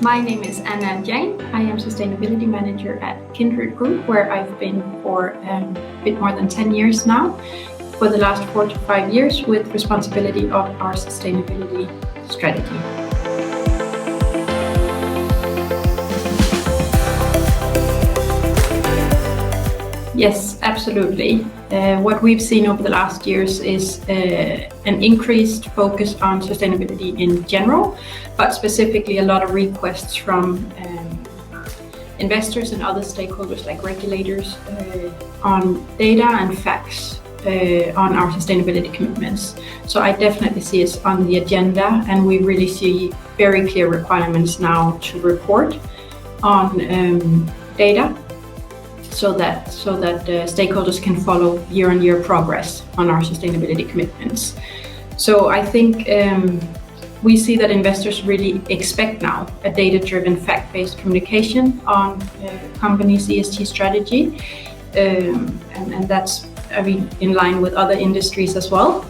My name is Jein. I am Sustainability Manager at Kindred Group, where I've been for a bit more than 10 years now, for the last 4 to 5 years, with responsibility of our sustainability strategy. Yes, absolutely. What we've seen over the last years is an increased focus on sustainability in general, but specifically a lot of requests from investors and other stakeholders like regulators on data and facts on our sustainability commitments. So I definitely see us on the agenda, and we really see very clear requirements now to report on data, so that stakeholders can follow year-on-year progress on our sustainability commitments. So I think we see that investors really expect now a data-driven, fact-based communication on companies' ESG strategy, and that's, in line with other industries as well.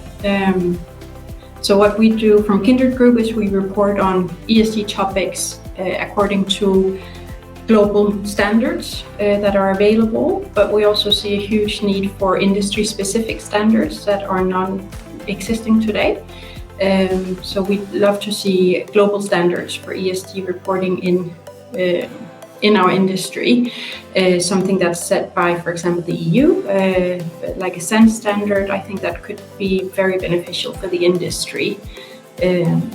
So what we do from Kindred Group is we report on ESG topics according to global standards that are available, but we also see a huge need for industry-specific standards that are non-existing today. So we'd love to see global standards for ESG reporting in our industry, something that's set by, for example, the EU, like a SENS standard. I think that could be very beneficial for the industry.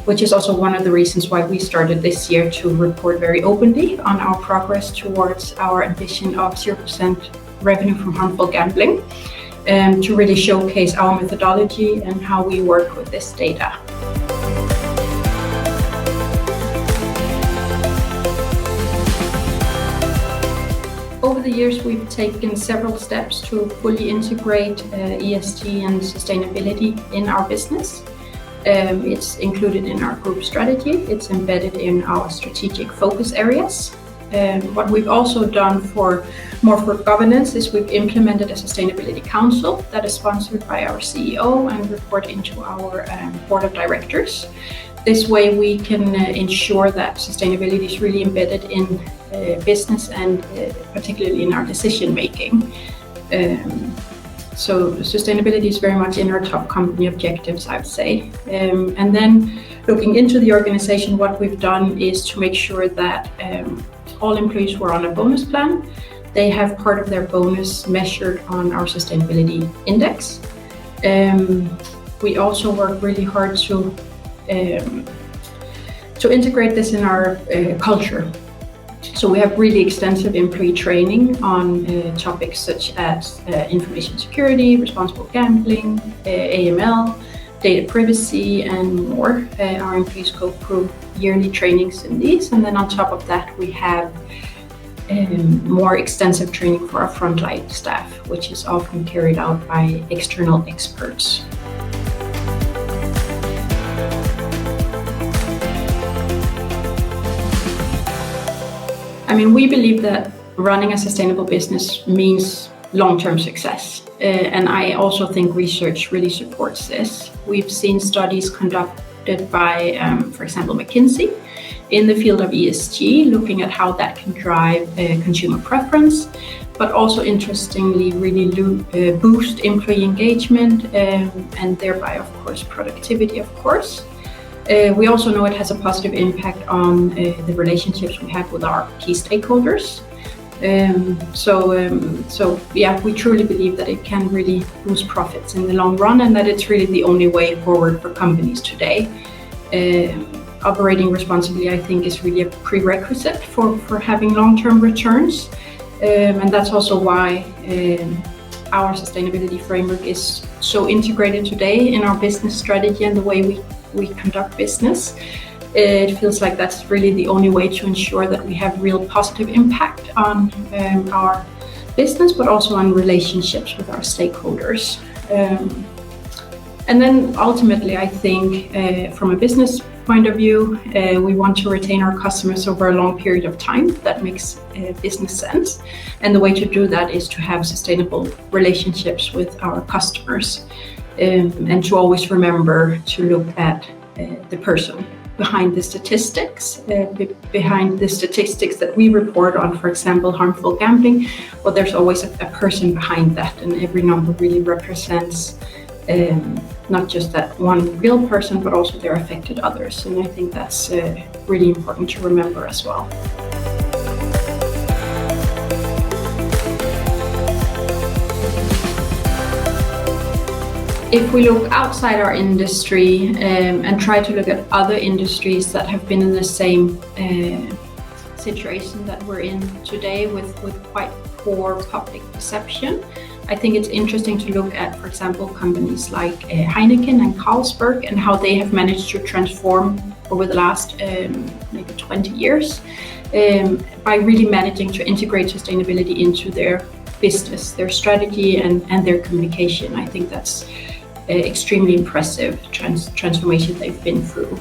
Which is also one of the reasons why we started this year to report very openly on our progress towards our ambition of 0% revenue from harmful gambling, to really showcase our methodology and how we work with this data. Over the years, we've taken several steps to fully integrate ESG and sustainability in our business. It's included in our group strategy. It's embedded in our strategic focus areas. What we've also done for governance is we've implemented a sustainability council that is sponsored by our CEO and report into our board of directors. This way we can ensure that sustainability is really embedded in business and particularly in our decision making. So sustainability is very much in our top company objectives, I'd say. And then looking into the organization, what we've done is to make sure that all employees who are on a bonus plan, they have part of their bonus measured on our sustainability index. We also work really hard to integrate this in our culture. So we have really extensive employee training on topics such as information security, responsible gambling, AML, data privacy, and more. Our employees go through yearly trainings in these, and then on top of that, we have more extensive training for our frontline staff, which is often carried out by external experts. We believe that running a sustainable business means long-term success. And I also think research really supports this. We've seen studies conducted by, for example, McKinsey in the field of ESG, looking at how that can drive consumer preference, but also interestingly really boost employee engagement and thereby, of course, productivity, of course. We also know it has a positive impact on the relationships we have with our key stakeholders. So we truly believe that it can really boost profits in the long run, and that it's really the only way forward for companies today. Operating responsibly, I think, is really a prerequisite for having long-term returns. And that's also why our sustainability framework is so integrated today in our business strategy and the way we conduct business. It feels like that's really the only way to ensure that we have real positive impact on our business, but also on relationships with our stakeholders. And then ultimately, I think from a business point of view, we want to retain our customers over a long period of time. That makes business sense. And the way to do that is to have sustainable relationships with our customers. And to always remember to look at the person behind the statistics, behind the statistics that we report on, for example, harmful gambling. Well, there's always a person behind that, and every number really represents not just that one real person, but also their affected others. And I think that's really important to remember as well. If we look outside our industry and try to look at other industries that have been in the same situation that we're in today with quite poor public perception, I think it's interesting to look at, for example, companies like Heineken and Carlsberg and how they have managed to transform over the last maybe 20 years by really managing to integrate sustainability into their business, their strategy and their communication. I think that's extremely impressive transformation they've been through.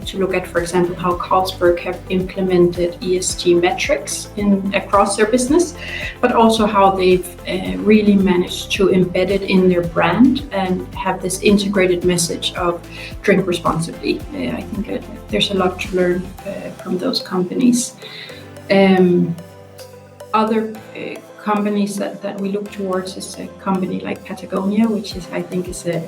To look at, for example, how Carlsberg have implemented ESG metrics across their business, but also how they've really managed to embed it in their brand and have this integrated message of drink responsibly. I think there's a lot to learn from those companies. Other companies that we look towards is a company like Patagonia, which is, I think, is a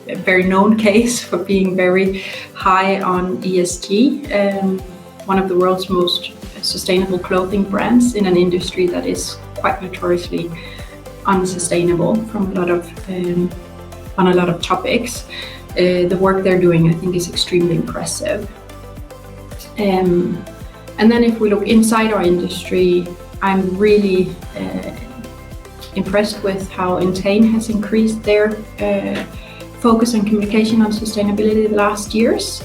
very known case for being very high on ESG. One of the world's most sustainable clothing brands in an industry that is quite notoriously unsustainable from on a lot of topics. The work they're doing, I think, is extremely impressive. And then if we look inside our industry, I'm really impressed with how Jein has increased their focus and communication on sustainability the last years,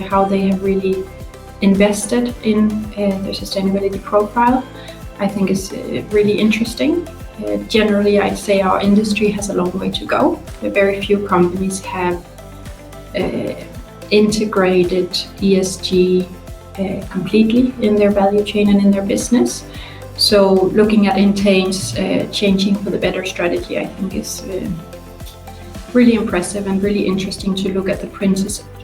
how they have really invested in their sustainability profile. I think is really interesting. Generally, I'd say our industry has a long way to go. Very few companies have integrated ESG completely in their value chain and in their business. So looking at Jein's changing for the better strategy, I think is really impressive and really interesting to look at the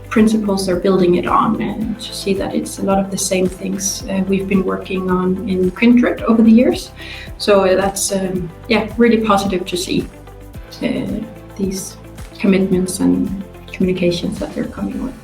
principles they're building it on and to see that it's a lot of the same things we've been working on in Kindred over the years. So that's really positive to see these commitments and communications that they're coming with.